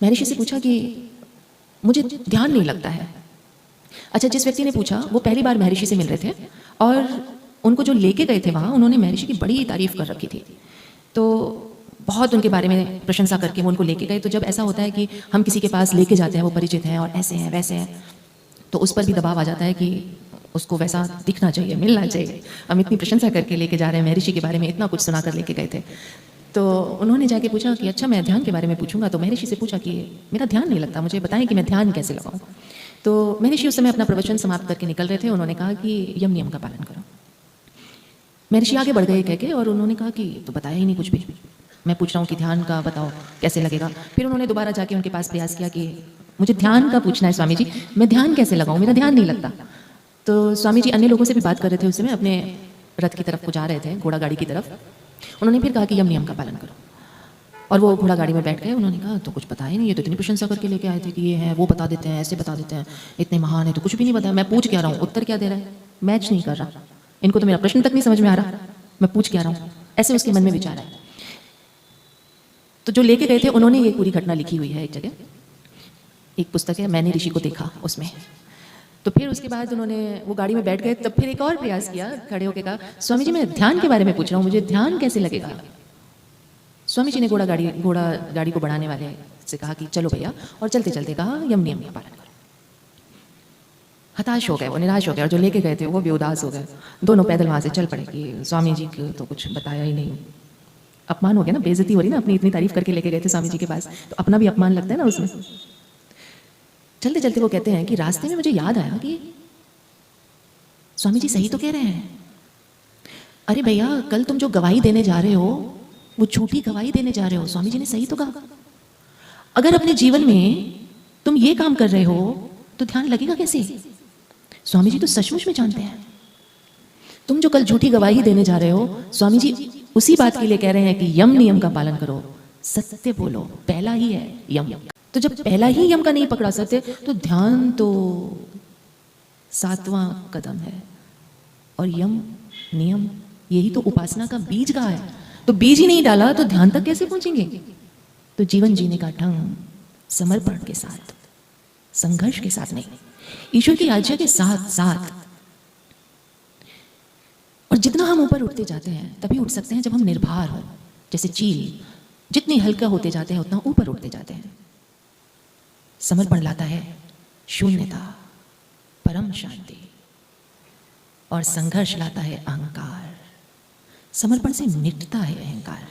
महर्षि से पूछा कि मुझे ध्यान नहीं लगता है। अच्छा, जिस व्यक्ति ने पूछा वो पहली बार महर्षि से मिल रहे थे और उनको जो लेके गए थे वहाँ, उन्होंने महर्षि की बड़ी तारीफ कर रखी थी, तो बहुत उनके बारे में प्रशंसा करके वो उनको लेके गए। तो जब ऐसा होता है कि हम किसी के पास लेके जाते हैं, वो परिचित हैं और ऐसे हैं वैसे हैं, तो उस पर भी दबाव आ जाता है कि उसको वैसा दिखना चाहिए, मिलना चाहिए। हम इतनी प्रशंसा करके लेके जा रहे हैं, महर्षि के बारे में इतना कुछ सुना कर लेके गए थे। तो उन्होंने जाके पूछा कि अच्छा, मैं ध्यान के बारे में पूछूंगा। तो महर्षि से पूछा कि मेरा ध्यान नहीं लगता, मुझे बताएं कि मैं ध्यान कैसे लगाऊं। तो महर्षि उस समय अपना प्रवचन समाप्त करके निकल रहे थे। उन्होंने कहा कि यम नियम का पालन करो। महर्षि आगे बढ़ गए कह के, और उन्होंने कहा कि तो बताया ही नहीं कुछ भी, मैं पूछ रहा हूँ कि ध्यान का बताओ कैसे लगेगा। फिर उन्होंने दोबारा जाके उनके पास प्रयास किया कि मुझे ध्यान का पूछना है स्वामी जी, मैं ध्यान कैसे लगाऊं, मेरा ध्यान नहीं लगता। तो स्वामी जी अन्य लोगों से भी बात कर रहे थे उस समय, अपने रथ की तरफ को जा रहे थे, घोड़ा गाड़ी की तरफ। उन्होंने फिर कहा कि यम नियम का पालन करो, और वो घोड़ा गाड़ी में बैठ गए। उन्होंने कहा तो कुछ पता ही नहीं, ये तो इतनी प्रशंसा करके लेके आए थे कि ये है, वो बता देते हैं, ऐसे बता देते हैं, इतने महान है, तो कुछ भी नहीं बताया। मैं पूछ क्या रहा हूँ, उत्तर क्या दे रहा है, मैच नहीं कर रहा, इनको तो मेरा प्रश्न तक नहीं समझ में आ रहा, मैं पूछ क्या रहा हूँ, ऐसे उसके मन में विचार है। तो जो लेके गए थे उन्होंने ये पूरी घटना लिखी हुई है एक जगह, एक पुस्तक है, मैंने ऋषि को देखा, उसमें। तो फिर उसके बाद उन्होंने वो गाड़ी में बैठ गए, तब फिर एक और प्रयास किया, खड़े होकर कहा स्वामी जी मैं ध्यान के बारे में पूछ रहा हूँ, मुझे ध्यान कैसे लगेगा। स्वामी जी ने घोड़ा गाड़ी को बढ़ाने वाले से कहा कि चलो भैया, और चलते चलते कहा यम नियम का पालन करो। हताश हो गए, वो निराश हो गए, और जो लेके गए थे वो भी उदास हो गए। दोनों पैदल वहां से चल पड़े कि स्वामी जी को तो कुछ बताया ही नहीं। अपमान हो गया ना, बेइज्जती हो रही ना, अपनी इतनी तारीफ करके लेके गए थे स्वामी जी के पास, तो अपना भी अपमान लगता है ना उसमें। चलते चलते वो कहते हैं कि रास्ते में मुझे याद आया कि स्वामी जी सही तो कह रहे हैं, अरे भैया कल तुम जो गवाही देने जा रहे हो वो झूठी गवाही देने जा रहे हो, स्वामी जी ने सही तो कहा। अगर अपने जीवन में तुम ये काम कर रहे हो तो ध्यान लगेगा कैसे, स्वामी जी तो सचमुच में जानते हैं। तुम जो कल झूठी गवाही देने जा रहे हो, स्वामी जी उसी बात के लिए कह रहे हैं कि यम नियम का पालन करो, सत्य बोलो, पहला ही है यम। तो जब पहला ही यम का नहीं पकड़ा सत्य, तो ध्यान तो 7वां कदम है, और यम नियम यही तो उपासना का बीज का है। तो बीज ही नहीं डाला तो ध्यान तक कैसे पहुंचेंगे। तो जीवन जीने का ढंग समर्पण के साथ, संघर्ष के साथ नहीं, ईश्वर की आज्ञा के साथ साथ। और जितना हम ऊपर उठते जाते हैं तभी उठ सकते हैं जब हम निर्भर हो, जैसे चील जितनी हल्का होते जाते हैं उतना ऊपर उठते जाते हैं। समर्पण लाता है शून्यता, परम शांति, और संघर्ष लाता है अहंकार। समर्पण से मिटता है अहंकार।